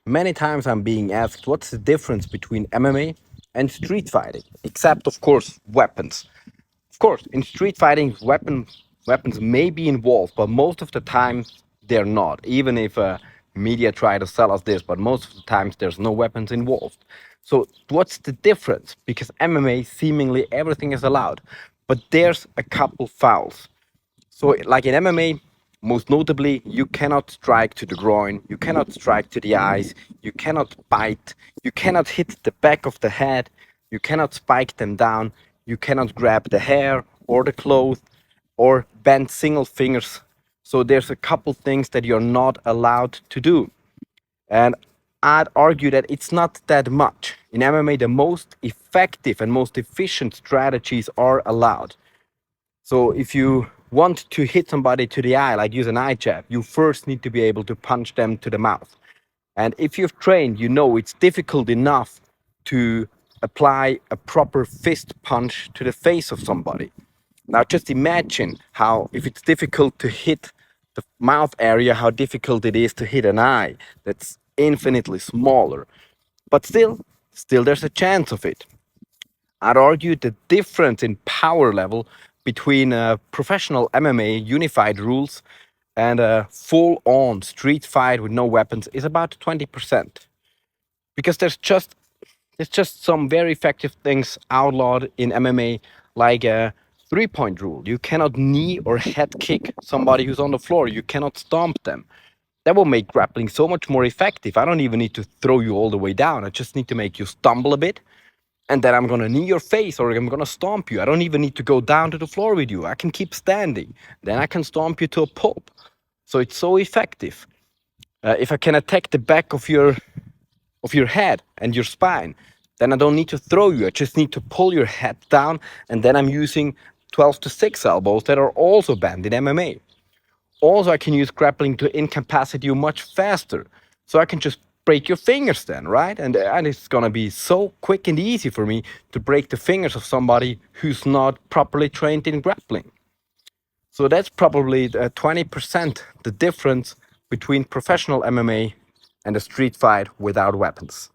Many times I'm being asked what's the difference between MMA and street fighting, except of course weapons. Of course, in street fighting, weapons may be involved, but most of the time they're not. Even if media try to sell us this, but most of the times there's no weapons involved. So what's the difference? Because MMA seemingly everything is allowed, but there's a couple fouls. So, like in MMA, most notably, you cannot strike to the groin, you cannot strike to the eyes, you cannot bite, you cannot hit the back of the head, you cannot spike them down, you cannot grab the hair or the clothes or bend single fingers. So, there's a couple things that you're not allowed to do. And I'd argue that it's not that much. In MMA, the most effective and most efficient strategies are allowed. So if you want to hit somebody to the eye, like use an eye jab, you first need to be able to punch them to the mouth. And if you've trained, you know it's difficult enough to apply a proper fist punch to the face of somebody. Now just imagine how, if it's difficult to hit the mouth area, how difficult it is to hit an eye that's infinitely smaller. But still there's a chance of it. I'd argue the difference in power level between a professional MMA unified rules and a full-on street fight with no weapons is about 20%. Because there's just some very effective things outlawed in MMA, like a three-point rule. You cannot knee or head kick somebody who's on the floor. You cannot stomp them. That will make grappling so much more effective. I don't even need to throw you all the way down. I just need to make you stumble a bit, and then I'm gonna knee your face or I'm gonna stomp you. I don't even need to go down to the floor with you. I can keep standing. Then I can stomp you to a pulp. So it's so effective. If I can attack the back of your head and your spine, then I don't need to throw you. I just need to pull your head down, and then I'm using 12 to 6 elbows that are also banned in MMA. Also, I can use grappling to incapacitate you much faster. So I can just break your fingers then, right? And it's gonna be so quick and easy for me to break the fingers of somebody who's not properly trained in grappling. So that's probably 20% the difference between professional MMA and a street fight without weapons.